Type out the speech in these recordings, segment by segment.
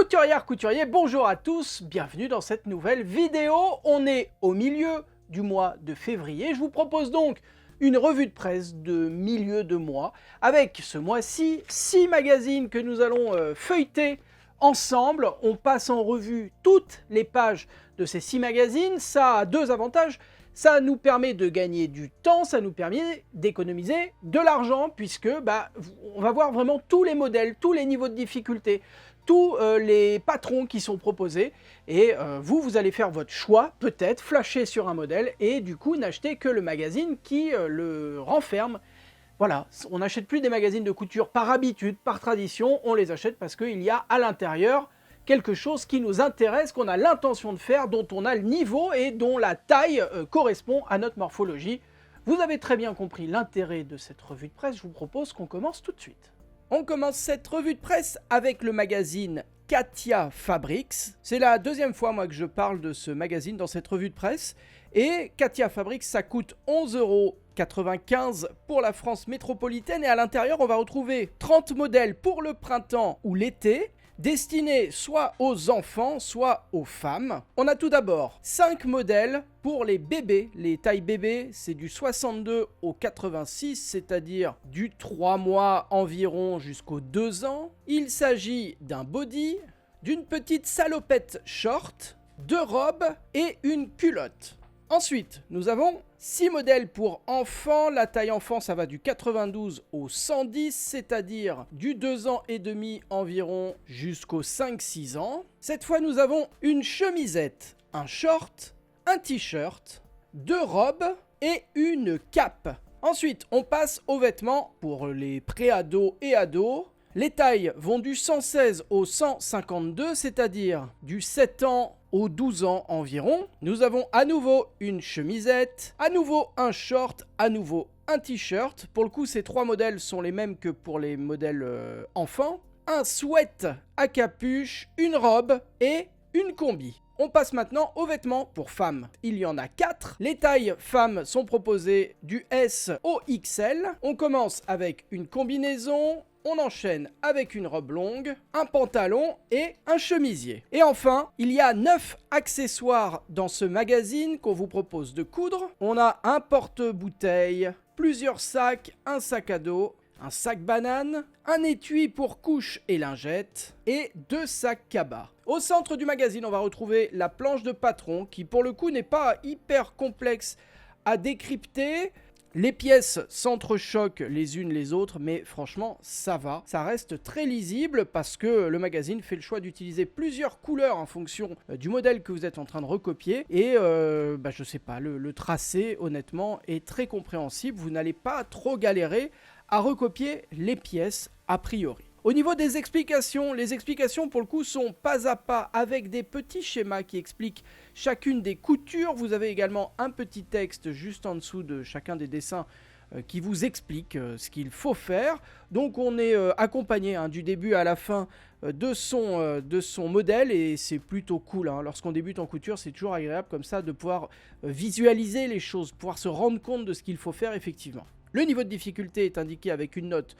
Couturière, couturier, bonjour à tous, bienvenue dans cette nouvelle vidéo. On est au milieu du mois de février. Je vous propose donc une revue de presse de milieu de mois avec ce mois-ci 6 magazines que nous allons feuilleter ensemble. On passe en revue toutes les pages de ces 6 magazines. Ça a deux avantages. Ça nous permet de gagner du temps, ça nous permet d'économiser de l'argent puisque on va voir vraiment tous les modèles, tous les niveaux de difficulté, tous les patrons qui sont proposés et vous allez faire votre choix, peut-être flasher sur un modèle et du coup n'acheter que le magazine qui le renferme. Voilà, on n'achète plus des magazines de couture par habitude, par tradition, on les achète parce qu'il y a à l'intérieur quelque chose qui nous intéresse, qu'on a l'intention de faire, dont on a le niveau et dont la taille correspond à notre morphologie. Vous avez très bien compris l'intérêt de cette revue de presse, je vous propose qu'on commence tout de suite. On commence cette revue de presse avec le magazine Katia Fabrics. C'est la deuxième fois moi que je parle de ce magazine dans cette revue de presse. Et Katia Fabrics, ça coûte 11,95 € pour la France métropolitaine. Et à l'intérieur, on va retrouver 30 modèles pour le printemps ou l'été, destinés soit aux enfants, soit aux femmes. On a tout d'abord 5 modèles pour les bébés. Les tailles bébés, c'est du 62 au 86, c'est-à-dire du 3 mois environ jusqu'aux 2 ans. Il s'agit d'un body, d'une petite salopette short, 2 robes et une culotte. Ensuite, nous avons 6 modèles pour enfants. La taille enfant, ça va du 92 au 110, c'est-à-dire du 2 ans et demi environ jusqu'aux 5-6 ans. Cette fois, nous avons une chemisette, un short, un t-shirt, 2 robes et une cape. Ensuite, on passe aux vêtements pour les pré-ados et ados. Les tailles vont du 116 au 152, c'est-à-dire du 7 ans aux 12 ans environ. Nous avons à nouveau une chemisette, à nouveau un short, à nouveau un t-shirt. Pour le coup, ces 3 modèles sont les mêmes que pour les modèles enfants. Un sweat à capuche, une robe et une combi. On passe maintenant aux vêtements pour femmes. Il y en a 4. Les tailles femmes sont proposées du S au XL. On commence avec une combinaison. On enchaîne avec une robe longue, un pantalon et un chemisier. Et enfin, il y a 9 accessoires dans ce magazine qu'on vous propose de coudre. On a un porte-bouteille, plusieurs sacs, un sac à dos, un sac banane, un étui pour couches et lingettes et 2 sacs cabas. Au centre du magazine, on va retrouver la planche de patron qui pour le coup n'est pas hyper complexe à décrypter. Les pièces s'entrechoquent les unes les autres, mais franchement, ça va. Ça reste très lisible parce que le magazine fait le choix d'utiliser plusieurs couleurs en fonction du modèle que vous êtes en train de recopier. Et je sais pas, le tracé, honnêtement, est très compréhensible. Vous n'allez pas trop galérer à recopier les pièces a priori. Au niveau des explications, les explications pour le coup sont pas à pas avec des petits schémas qui expliquent chacune des coutures. Vous avez également un petit texte juste en dessous de chacun des dessins qui vous explique ce qu'il faut faire. Donc on est accompagné du début à la fin de son modèle et c'est plutôt cool. Lorsqu'on débute en couture, c'est toujours agréable comme ça de pouvoir visualiser les choses, pouvoir se rendre compte de ce qu'il faut faire effectivement. Le niveau de difficulté est indiqué avec une note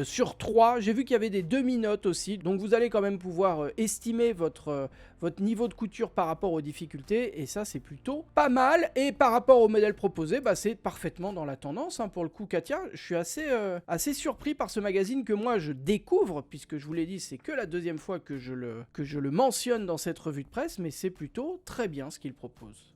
sur 3, j'ai vu qu'il y avait des demi-notes aussi, donc vous allez quand même pouvoir estimer votre niveau de couture par rapport aux difficultés, et ça c'est plutôt pas mal. Et par rapport au modèle proposé, c'est parfaitement dans la tendance, pour le coup Katia. Je suis assez surpris par ce magazine que moi je découvre, puisque je vous l'ai dit, c'est que la deuxième fois que je le mentionne dans cette revue de presse, mais c'est plutôt très bien ce qu'il propose.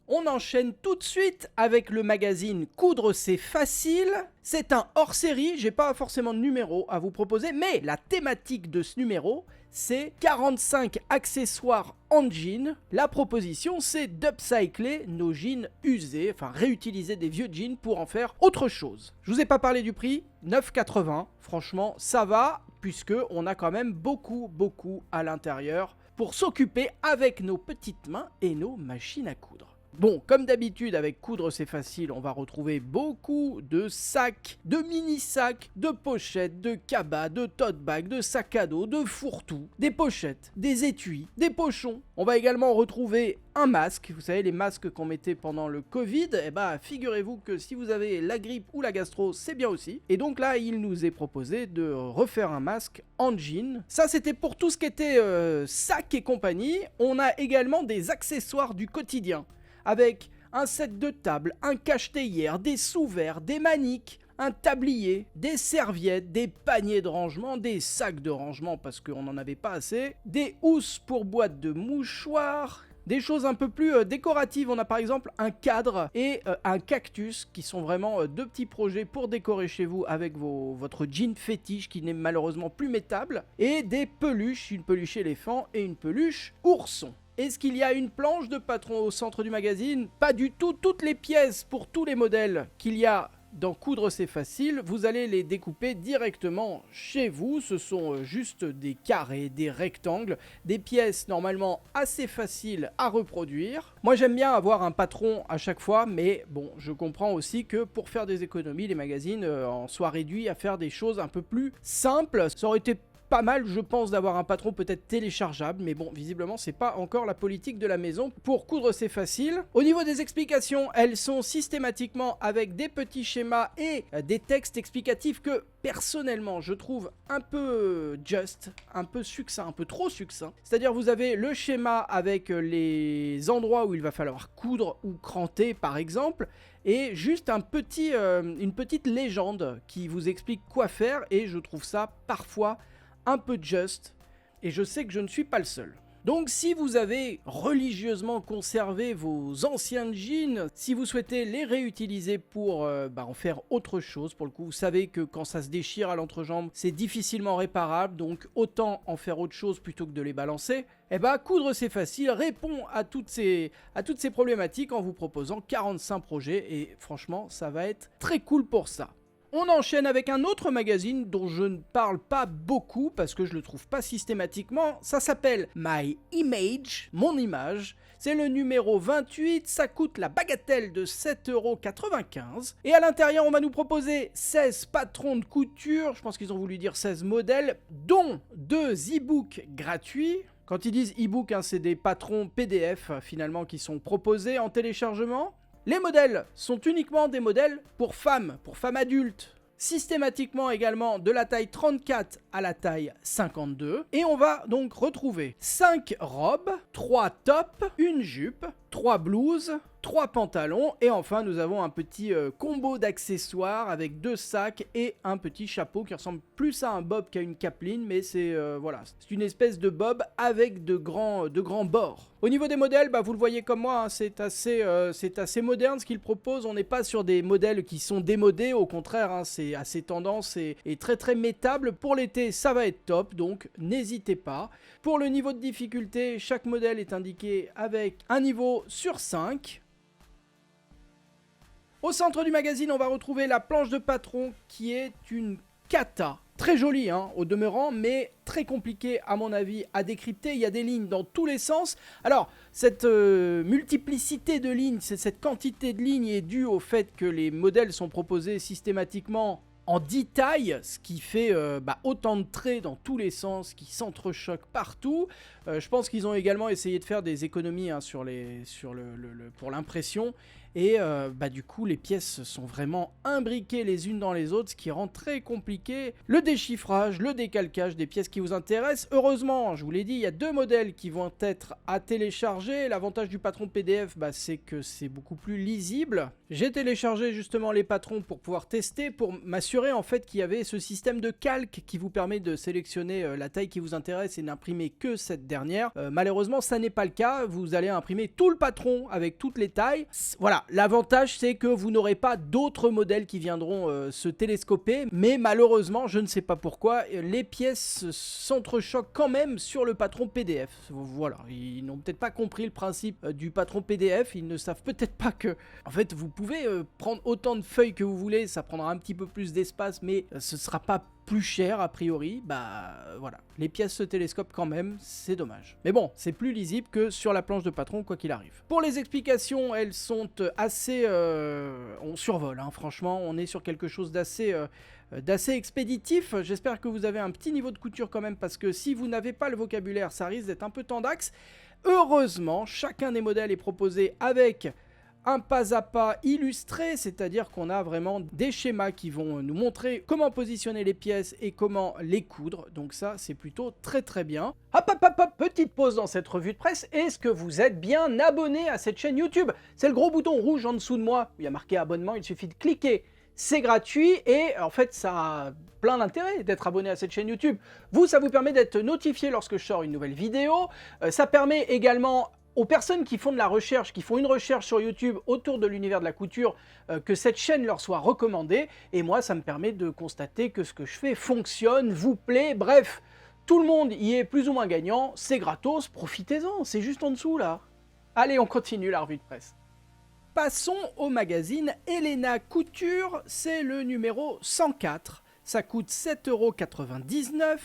On enchaîne tout de suite avec le magazine Coudre c'est facile. C'est un hors-série, j'ai pas forcément de numéro à vous proposer, mais la thématique de ce numéro, c'est 45 accessoires en jean. La proposition, c'est d'upcycler nos jeans usés, enfin réutiliser des vieux jeans pour en faire autre chose. Je vous ai pas parlé du prix, 9,80 €. Franchement, ça va, puisque on a quand même beaucoup à l'intérieur pour s'occuper avec nos petites mains et nos machines à coudre. Bon, comme d'habitude avec Coudre c'est facile, on va retrouver beaucoup de sacs, de mini-sacs, de pochettes, de cabas, de tote bags, de sacs à dos, de fourre-tout, des pochettes, des étuis, des pochons. On va également retrouver un masque, vous savez les masques qu'on mettait pendant le Covid, et bah figurez-vous que si vous avez la grippe ou la gastro, c'est bien aussi. Et donc là, il nous est proposé de refaire un masque en jean. Ça c'était pour tout ce qui était sac et compagnie. On a également des accessoires du quotidien, avec un set de table, un cache-théière, des sous-verres, des maniques, un tablier, des serviettes, des paniers de rangement, des sacs de rangement parce qu'on n'en avait pas assez, des housses pour boîtes de mouchoirs, des choses un peu plus décoratives. On a par exemple un cadre et un cactus qui sont vraiment deux petits projets pour décorer chez vous avec votre jean fétiche qui n'est malheureusement plus mettable, et des peluches, une peluche éléphant et une peluche ourson. Est-ce qu'il y a une planche de patron au centre du magazine? Pas du tout. Toutes les pièces pour tous les modèles qu'il y a dans Coudre c'est facile, vous allez les découper directement chez vous. Ce sont juste des carrés, des rectangles, des pièces normalement assez faciles à reproduire. Moi j'aime bien avoir un patron à chaque fois, mais bon, je comprends aussi que pour faire des économies, les magazines en soient réduits à faire des choses un peu plus simples. Ça aurait été pas mal, je pense, d'avoir un patron peut-être téléchargeable, mais bon, visiblement, c'est pas encore la politique de la maison. Pour Coudre, c'est facile. Au niveau des explications, elles sont systématiquement avec des petits schémas et des textes explicatifs que, personnellement, je trouve un peu just, un peu succinct, un peu trop succinct. C'est-à-dire, vous avez le schéma avec les endroits où il va falloir coudre ou cranter, par exemple, et juste une petite légende qui vous explique quoi faire, et je trouve ça parfois un peu juste, et je sais que je ne suis pas le seul. Donc si vous avez religieusement conservé vos anciens jeans, si vous souhaitez les réutiliser pour en faire autre chose, pour le coup, vous savez que quand ça se déchire à l'entrejambe, c'est difficilement réparable, donc autant en faire autre chose plutôt que de les balancer, et Coudre c'est facile répond à toutes ces problématiques en vous proposant 45 projets, et franchement, ça va être très cool pour ça. On enchaîne avec un autre magazine dont je ne parle pas beaucoup parce que je le trouve pas systématiquement. Ça s'appelle My Image, mon image. C'est le numéro 28, ça coûte la bagatelle de 7,95 €. Et à l'intérieur, on va nous proposer 16 patrons de couture, je pense qu'ils ont voulu dire 16 modèles, dont 2 e-books gratuits. Quand ils disent e-book, c'est des patrons PDF finalement qui sont proposés en téléchargement. Les modèles sont uniquement des modèles pour femmes adultes. Systématiquement également de la taille 34 à la taille 52. Et on va donc retrouver 5 robes, 3 tops, une jupe, 3 blouses, 3 pantalons, et enfin nous avons un petit combo d'accessoires avec 2 sacs et un petit chapeau qui ressemble plus à un bob qu'à une capeline, mais c'est voilà, c'est une espèce de bob avec de grands bords. Au niveau des modèles, vous le voyez comme moi, c'est assez moderne ce qu'ils proposent. On n'est pas sur des modèles qui sont démodés, au contraire, c'est assez tendance et très très métable. Pour l'été, ça va être top, donc n'hésitez pas. Pour le niveau de difficulté, chaque modèle est indiqué avec un niveau sur 5. Au centre du magazine, on va retrouver la planche de patron qui est une cata. Très jolie au demeurant, mais très compliquée à mon avis à décrypter. Il y a des lignes dans tous les sens. Alors, cette multiplicité de lignes, cette quantité de lignes est due au fait que les modèles sont proposés systématiquement en 10 tailles, ce qui fait autant de traits dans tous les sens qui s'entrechoquent partout. Je pense qu'ils ont également essayé de faire des économies pour l'impression. Et du coup, les pièces sont vraiment imbriquées les unes dans les autres, ce qui rend très compliqué le déchiffrage, le décalcage des pièces qui vous intéressent. Heureusement, je vous l'ai dit, il y a 2 modèles qui vont être à télécharger. L'avantage du patron PDF, c'est que c'est beaucoup plus lisible. J'ai téléchargé justement les patrons pour pouvoir tester, pour m'assurer en fait qu'il y avait ce système de calque qui vous permet de sélectionner la taille qui vous intéresse et n'imprimer que cette dernière. Malheureusement, ça n'est pas le cas. Vous allez imprimer tout le patron avec toutes les tailles. Voilà. L'avantage, c'est que vous n'aurez pas d'autres modèles qui viendront se télescoper, mais malheureusement, je ne sais pas pourquoi, les pièces s'entrechoquent quand même sur le patron PDF. Voilà, ils n'ont peut-être pas compris le principe du patron PDF, ils ne savent peut-être pas que, en fait, vous pouvez prendre autant de feuilles que vous voulez, ça prendra un petit peu plus d'espace, mais ce sera pas plus cher a priori, voilà, les pièces se télescopent quand même, c'est dommage. Mais bon, c'est plus lisible que sur la planche de patron quoi qu'il arrive. Pour les explications, elles sont assez... on survole, hein, franchement, on est sur quelque chose d'assez expéditif. J'espère que vous avez un petit niveau de couture quand même, parce que si vous n'avez pas le vocabulaire, ça risque d'être un peu tendax. Heureusement, chacun des modèles est proposé avec un pas à pas illustré, c'est-à-dire qu'on a vraiment des schémas qui vont nous montrer comment positionner les pièces et comment les coudre, donc ça c'est plutôt très très bien. Hop, petite pause dans cette revue de presse. Est-ce que vous êtes bien abonné à cette chaîne YouTube? C'est le gros bouton rouge en dessous de moi, où il y a marqué abonnement, il suffit de cliquer. C'est gratuit et en fait ça a plein d'intérêt d'être abonné à cette chaîne YouTube. Ça vous permet d'être notifié lorsque je sors une nouvelle vidéo. Ça permet également aux personnes qui font de la recherche, qui font une recherche sur YouTube autour de l'univers de la couture, que cette chaîne leur soit recommandée. Et moi, ça me permet de constater que ce que je fais fonctionne, vous plaît, bref. Tout le monde y est plus ou moins gagnant, c'est gratos, profitez-en, c'est juste en dessous là. Allez, on continue la revue de presse. Passons au magazine Elena Couture, c'est le numéro 104. Ça coûte 7,99 €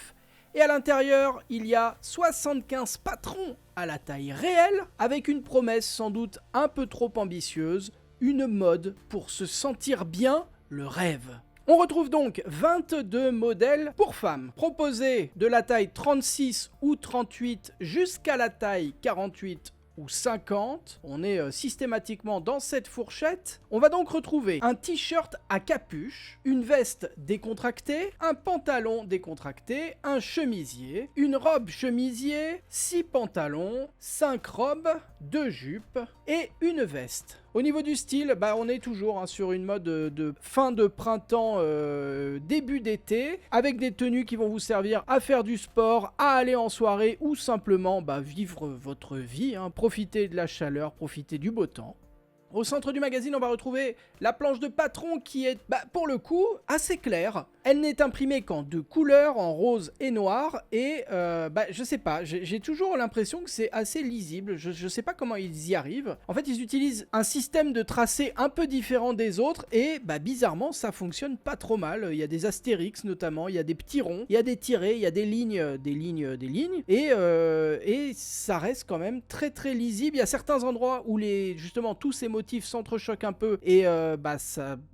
et à l'intérieur, il y a 75 patrons à la taille réelle avec une promesse sans doute un peu trop ambitieuse, une mode pour se sentir bien, le rêve. On retrouve donc 22 modèles pour femmes, proposés de la taille 36 ou 38 jusqu'à la taille 48 ou 50, on est systématiquement dans cette fourchette. On va donc retrouver un t-shirt à capuche, une veste décontractée, un pantalon décontracté, un chemisier, une robe chemisier, 6 pantalons, 5 robes, 2 jupes et une veste. Au niveau du style, on est toujours sur une mode de fin de printemps, début d'été, avec des tenues qui vont vous servir à faire du sport, à aller en soirée ou simplement vivre votre vie, profiter de la chaleur, profiter du beau temps. Au centre du magazine, on va retrouver la planche de patron qui est, pour le coup, assez claire. Elle n'est imprimée qu'en 2 couleurs, en rose et noir. Et, je sais pas, j'ai toujours l'impression que c'est assez lisible. Je sais pas comment ils y arrivent. En fait, ils utilisent un système de tracé un peu différent des autres. Et, bizarrement, ça fonctionne pas trop mal. Il y a des astérix, notamment. Il y a des petits ronds. Il y a des tirés. Il y a des lignes. Et ça reste quand même très, très lisible. Il y a certains endroits où, justement, tous ces motifs s'entrechoquent un peu et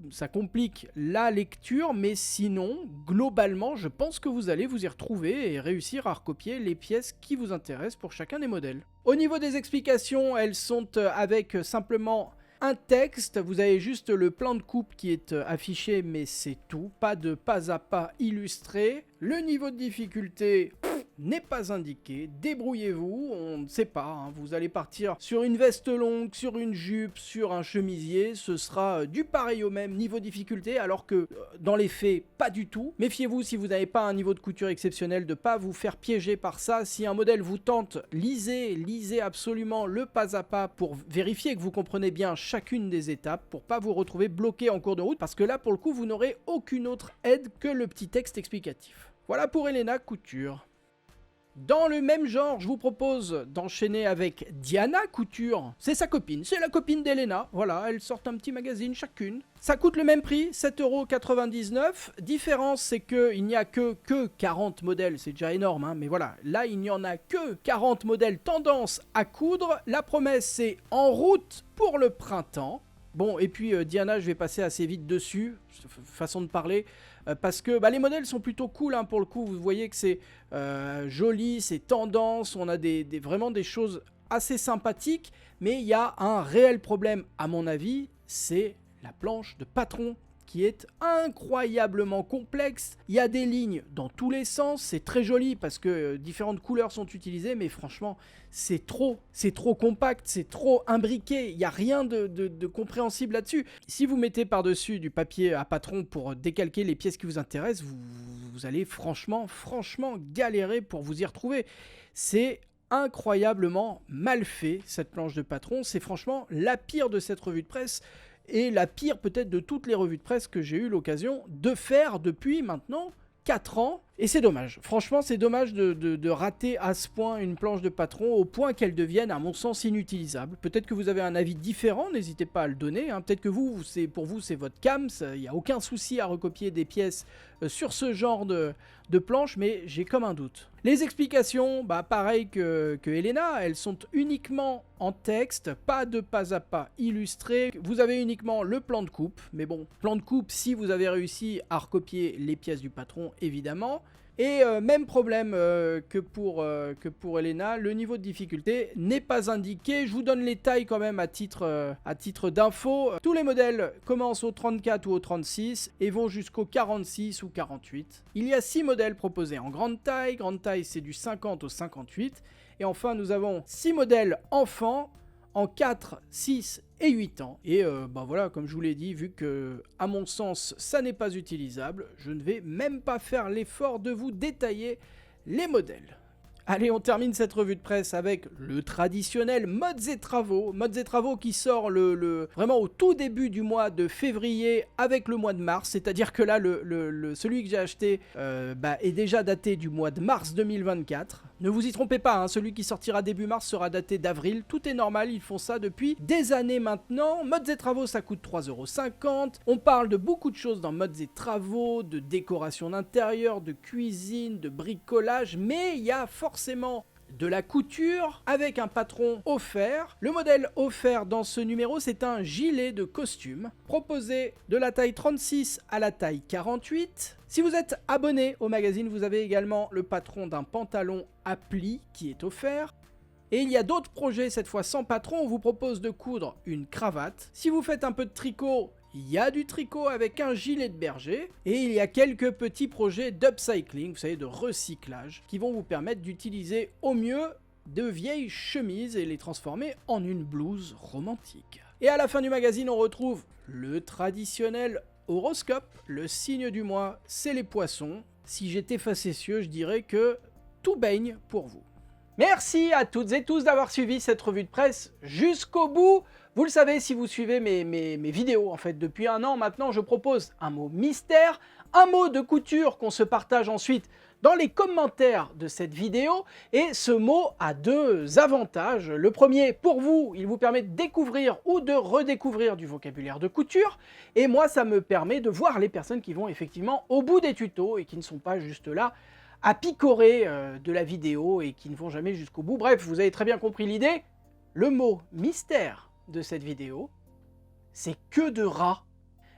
ça complique la lecture, mais sinon, globalement, je pense que vous allez vous y retrouver et réussir à recopier les pièces qui vous intéressent pour chacun des modèles. Au niveau des explications, elles sont avec simplement un texte, vous avez juste le plan de coupe qui est affiché, mais c'est tout, pas de pas à pas illustré. Le niveau de difficulté n'est pas indiqué, débrouillez-vous, on ne sait pas, vous allez partir sur une veste longue, sur une jupe, sur un chemisier, ce sera du pareil au même niveau de difficulté, alors que dans les faits, pas du tout. Méfiez-vous si vous n'avez pas un niveau de couture exceptionnel de pas vous faire piéger par ça. Si un modèle vous tente, lisez absolument le pas à pas pour vérifier que vous comprenez bien chacune des étapes, pour pas vous retrouver bloqué en cours de route, parce que là, pour le coup, vous n'aurez aucune autre aide que le petit texte explicatif. Voilà pour Elena Couture. Dans le même genre, je vous propose d'enchaîner avec Diana Couture. C'est sa copine, c'est la copine d'Elena. Voilà, elles sortent un petit magazine chacune. Ça coûte le même prix, 7,99 €. Différence, c'est qu'il n'y a que 40 modèles, c'est déjà énorme, mais voilà. Là, il n'y en a que 40 modèles tendance à coudre. La promesse, c'est en route pour le printemps. Bon, et puis Diana, je vais passer assez vite dessus, façon de parler, parce que les modèles sont plutôt cool, pour le coup, vous voyez que c'est joli, c'est tendance, on a vraiment des choses assez sympathiques, mais il y a un réel problème, à mon avis, c'est la planche de patron, qui est incroyablement complexe. Il y a des lignes dans tous les sens, c'est très joli parce que différentes couleurs sont utilisées, mais franchement, c'est trop compact, c'est trop imbriqué, il n'y a rien de compréhensible là-dessus. Si vous mettez par-dessus du papier à patron pour décalquer les pièces qui vous intéressent, vous allez franchement galérer pour vous y retrouver. C'est incroyablement mal fait, cette planche de patron, c'est franchement la pire de cette revue de presse. Et la pire peut-être de toutes les revues de presse que j'ai eu l'occasion de faire depuis maintenant 4 ans. Et c'est dommage, franchement c'est dommage de rater à ce point une planche de patron au point qu'elle devienne à mon sens inutilisable. Peut-être que vous avez un avis différent, n'hésitez pas à le donner, hein. Peut-être que pour vous c'est votre cam, il n'y a aucun souci à recopier des pièces sur ce genre de planche, mais j'ai comme un doute. Les explications, pareil que Elena, elles sont uniquement en texte, pas de pas à pas illustré. Vous avez uniquement le plan de coupe, mais bon, plan de coupe si vous avez réussi à recopier les pièces du patron évidemment. Et même problème que pour Elena, le niveau de difficulté n'est pas indiqué. Je vous donne les tailles quand même à titre d'info. Tous les modèles commencent au 34 ou au 36 et vont jusqu'au 46 ou 48. Il y a 6 modèles proposés en grande taille c'est du 50 au 58. Et enfin nous avons 6 modèles enfants en 4, 6 et 8 ans. Et voilà, comme je vous l'ai dit, vu que, à mon sens, ça n'est pas utilisable, je ne vais même pas faire l'effort de vous détailler les modèles. Allez, on termine cette revue de presse avec le traditionnel Mods et Travaux. Mods et Travaux qui sort vraiment au tout début du mois de février avec le mois de mars. C'est-à-dire que là, celui que j'ai acheté est déjà daté du mois de mars 2024. Ne vous y trompez pas, hein, celui qui sortira début mars sera daté d'avril. Tout est normal, ils font ça depuis des années maintenant. Mods et Travaux, ça coûte 3,50 €. On parle de beaucoup de choses dans Mods et Travaux, de décoration d'intérieur, de cuisine, de bricolage, mais il y a forcément de la couture avec un patron offert. Le modèle offert dans ce numéro, c'est un gilet de costume proposé de la taille 36 à la taille 48. Si vous êtes abonné au magazine, vous avez également le patron d'un pantalon à plis qui est offert. Et il y a d'autres projets, cette fois sans patron. On vous propose de coudre une cravate. Si vous faites un peu de tricot, il y a du tricot avec un gilet de berger. Et il y a quelques petits projets d'upcycling, vous savez, de recyclage, qui vont vous permettre d'utiliser au mieux de vieilles chemises et les transformer en une blouse romantique. Et à la fin du magazine, on retrouve le traditionnel horoscope. Le signe du mois, c'est les poissons. Si j'étais facétieux, je dirais que tout baigne pour vous. Merci à toutes et tous d'avoir suivi cette revue de presse jusqu'au bout. Vous le savez, si vous suivez mes vidéos, en fait, depuis un an maintenant, je propose un mot mystère, un mot de couture qu'on se partage ensuite dans les commentaires de cette vidéo. Et ce mot a 2 avantages. Le premier, pour vous, il vous permet de découvrir ou de redécouvrir du vocabulaire de couture. Et moi, ça me permet de voir les personnes qui vont effectivement au bout des tutos et qui ne sont pas juste là à picorer de la vidéo et qui ne vont jamais jusqu'au bout. Bref, vous avez très bien compris l'idée. Le mot mystère de cette vidéo, c'est queue de rat.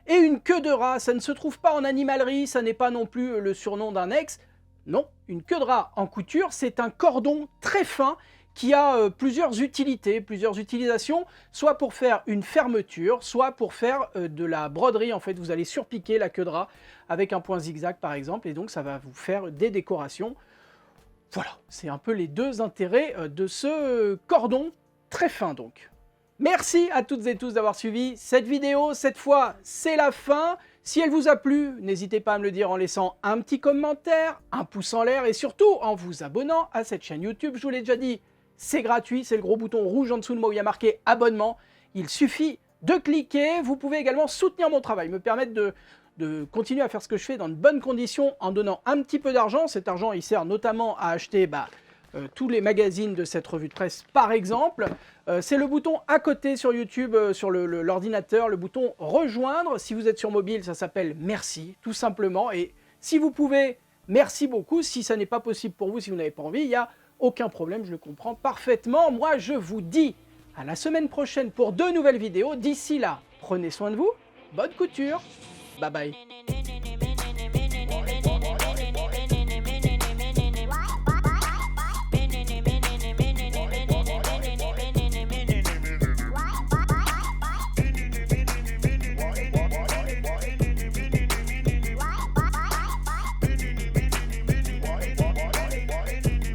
Et une queue de rat, ça ne se trouve pas en animalerie, ça n'est pas non plus le surnom d'un ex. Non, une queue de rat en couture, c'est un cordon très fin qui a plusieurs utilités, plusieurs utilisations, soit pour faire une fermeture, soit pour faire de la broderie. En fait, vous allez surpiquer la queue de rat avec un point zigzag par exemple, et donc ça va vous faire des décorations. Voilà, c'est un peu les 2 intérêts de ce cordon très fin donc. Merci à toutes et tous d'avoir suivi cette vidéo. Cette fois, c'est la fin. Si elle vous a plu, n'hésitez pas à me le dire en laissant un petit commentaire, un pouce en l'air et surtout en vous abonnant à cette chaîne YouTube. Je vous l'ai déjà dit, c'est gratuit, c'est le gros bouton rouge en dessous de moi où il y a marqué abonnement. Il suffit de cliquer. Vous pouvez également soutenir mon travail, me permettre de continuer à faire ce que je fais dans de bonnes conditions en donnant un petit peu d'argent. Cet argent, il sert notamment à acheter tous les magazines de cette revue de presse par exemple. C'est le bouton à côté sur YouTube, sur l'ordinateur, le bouton rejoindre. Si vous êtes sur mobile, ça s'appelle merci, tout simplement. Et si vous pouvez, merci beaucoup. Si ça n'est pas possible pour vous, si vous n'avez pas envie, il n'y a aucun problème, je le comprends parfaitement. Moi, je vous dis à la semaine prochaine pour 2 nouvelles vidéos. D'ici là, prenez soin de vous, bonne couture, bye bye.